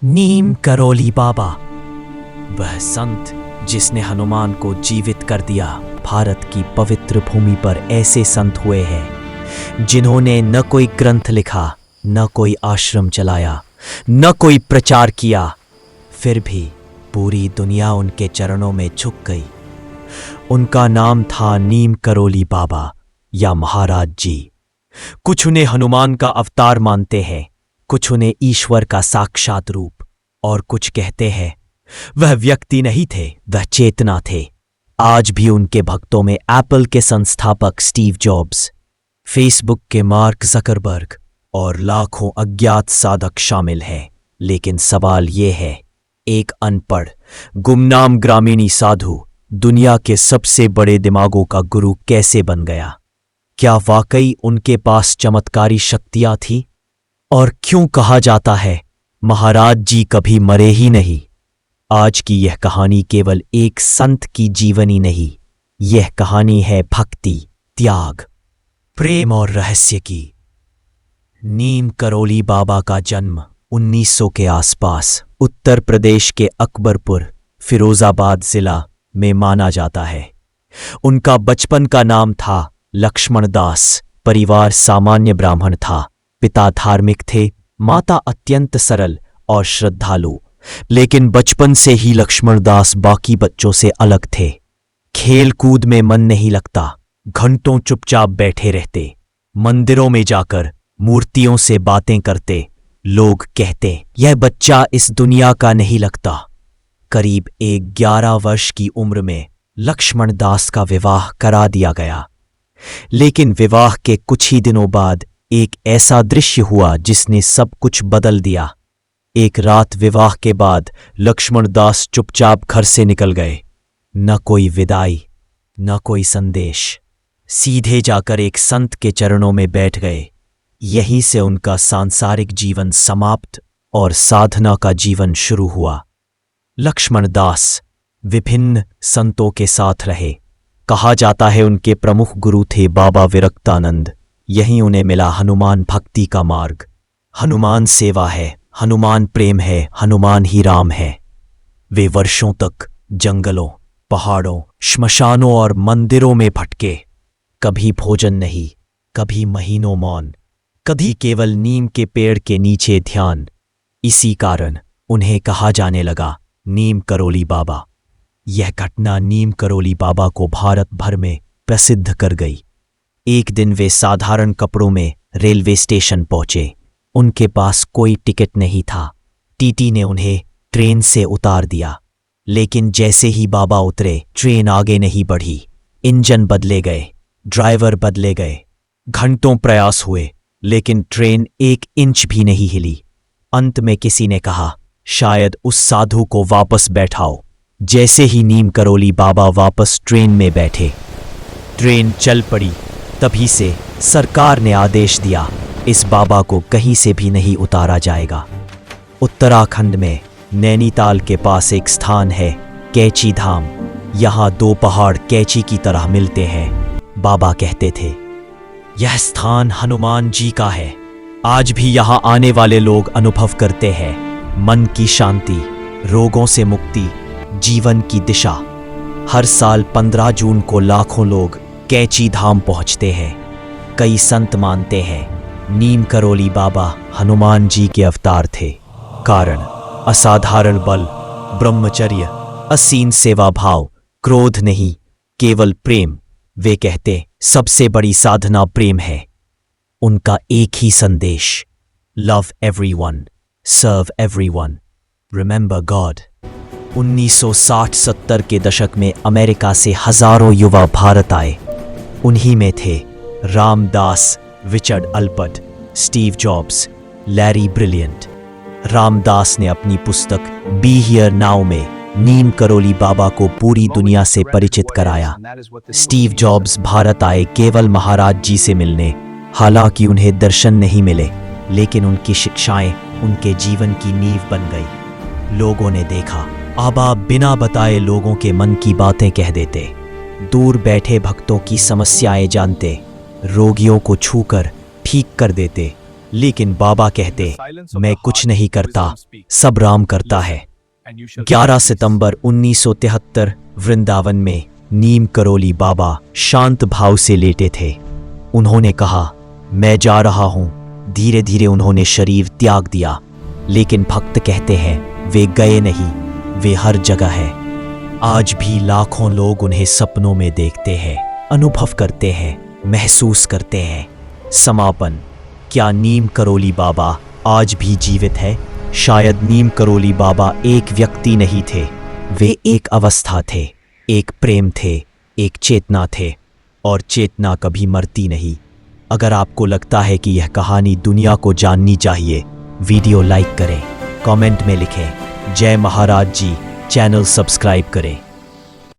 नीम करोली बाबा, वह संत जिसने हनुमान को जीवित कर दिया। भारत की पवित्र भूमि पर ऐसे संत हुए हैं जिन्होंने न कोई ग्रंथ लिखा, न कोई आश्रम चलाया, न कोई प्रचार किया, फिर भी पूरी दुनिया उनके चरणों में झुक गई। उनका नाम था नीम करोली बाबा या महाराज जी। कुछ उन्हें हनुमान का अवतार मानते हैं, कुछ उन्हें ईश्वर का साक्षात रूप, और कुछ कहते हैं वह व्यक्ति नहीं थे, वह चेतना थे। आज भी उनके भक्तों में एप्पल के संस्थापक स्टीव जॉब्स, फेसबुक के मार्क जकरबर्ग और लाखों अज्ञात साधक शामिल हैं। लेकिन सवाल यह है, एक अनपढ़ गुमनाम ग्रामीणी साधु दुनिया के सबसे बड़े दिमागों का गुरु कैसे बन गया? क्या वाकई उनके पास चमत्कारी शक्तियां थी? और क्यों कहा जाता है महाराज जी कभी मरे ही नहीं? आज की यह कहानी केवल एक संत की जीवनी नहीं, यह कहानी है भक्ति, त्याग, प्रेम और रहस्य की। नीम करोली बाबा का जन्म 1900 के आसपास उत्तर प्रदेश के अकबरपुर, फिरोजाबाद जिला में माना जाता है। उनका बचपन का नाम था लक्ष्मण दास। परिवार सामान्य ब्राह्मण था। पिता धार्मिक थे, माता अत्यंत सरल और श्रद्धालु। लेकिन बचपन से ही लक्ष्मण दास बाकी बच्चों से अलग थे। खेल कूद में मन नहीं लगता, घंटों चुपचाप बैठे रहते, मंदिरों में जाकर मूर्तियों से बातें करते। लोग कहते यह बच्चा इस दुनिया का नहीं लगता। करीब 11 वर्ष की उम्र में लक्ष्मण दास का विवाह करा दिया गया। लेकिन विवाह के कुछ ही दिनों बाद एक ऐसा दृश्य हुआ जिसने सब कुछ बदल दिया। एक रात विवाह के बाद लक्ष्मण दास चुपचाप घर से निकल गए। न कोई विदाई, न कोई संदेश। सीधे जाकर एक संत के चरणों में बैठ गए। यहीं से उनका सांसारिक जीवन समाप्त और साधना का जीवन शुरू हुआ। लक्ष्मण दास विभिन्न संतों के साथ रहे। कहा जाता है उनके प्रमुख गुरु थे बाबा विरक्तानंद। यहीं उन्हें मिला हनुमान भक्ति का मार्ग। हनुमान सेवा है, हनुमान प्रेम है, हनुमान ही राम है। वे वर्षों तक जंगलों, पहाड़ों, श्मशानों और मंदिरों में भटके। कभी भोजन नहीं, कभी महीनों मौन, कभी केवल नीम के पेड़ के नीचे ध्यान। इसी कारण उन्हें कहा जाने लगा नीम करोली बाबा। यह घटना नीम करोली बाबा को भारत भर में प्रसिद्ध कर गई। एक दिन वे साधारण कपड़ों में रेलवे स्टेशन पहुंचे। उनके पास कोई टिकट नहीं था। टीटी ने उन्हें ट्रेन से उतार दिया। लेकिन जैसे ही बाबा उतरे, ट्रेन आगे नहीं बढ़ी। इंजन बदले गए, ड्राइवर बदले गए। घंटों प्रयास हुए, लेकिन ट्रेन 1 इंच भी नहीं हिली। अंत में किसी ने कहा शायद उस साधु को वापस बैठाओ। जैसे ही नीम करोली बाबा वापस ट्रेन में बैठे, ट्रेन चल पड़ी। तभी से सरकार ने आदेश दिया इस बाबा को कहीं से भी नहीं उतारा जाएगा। उत्तराखंड में नैनीताल के पास एक स्थान है कैची धाम। यहाँ 2 पहाड़ कैची की तरह मिलते हैं। बाबा कहते थे यह स्थान हनुमान जी का है। आज भी यहाँ आने वाले लोग अनुभव करते हैं मन की शांति, रोगों से मुक्ति, जीवन की दिशा। हर साल 15 जून को लाखों लोग कैची धाम पहुंचते हैं। कई संत मानते हैं नीम करोली बाबा हनुमान जी के अवतार थे। कारण असाधारण बल, ब्रह्मचर्य, असीम सेवा भाव, क्रोध नहीं, केवल प्रेम। वे कहते सबसे बड़ी साधना प्रेम है। उनका एक ही संदेश, लव एवरीवन, सर्व एवरीवन, रिमेंबर गॉड। 1960-70 के दशक में अमेरिका से हजारों युवा भारत आए। उन्हीं में थे Ramdas, Richard Alpert, Steve Jobs, Larry Brilliant. Ramdas ने अपनी पुस्तक बी हियर नाउ में नीम करोली बाबा को पूरी दुनिया से परिचित कराया। स्टीव जॉब्स भारत आए केवल महाराज जी से मिलने। हालांकि उन्हें दर्शन नहीं मिले, लेकिन उनकी शिक्षाएं उनके जीवन की नींव बन गई। लोगों ने देखा बाबा बिना बताए लोगों के मन की बातें कह देते, दूर बैठे भक्तों की समस्याएं जानते, रोगियों को छूकर ठीक कर देते। लेकिन बाबा कहते, मैं कुछ नहीं करता, सब राम करता है। 11 सितंबर 1973 वृंदावन में नीम करोली बाबा शांत भाव से लेटे थे। उन्होंने कहा, मैं जा रहा हूं। धीरे धीरे उन्होंने शरीर त्याग दिया। लेकिन भक्त कहते हैं, वे गए नहीं, वे हर जगह है। आज भी लाखों लोग उन्हें सपनों में देखते हैं, अनुभव करते हैं, महसूस करते हैं। समापन, क्या नीम करोली बाबा आज भी जीवित है? शायद नीम करोली बाबा एक व्यक्ति नहीं थे, वे एक अवस्था थे, एक प्रेम थे, एक चेतना थे, और चेतना कभी मरती नहीं। अगर आपको लगता है कि यह कहानी दुनिया को जाननी चाहिए, वीडियो लाइक करें, कमेंट में लिखें, जय महाराज जी, चैनल सब्सक्राइब करें।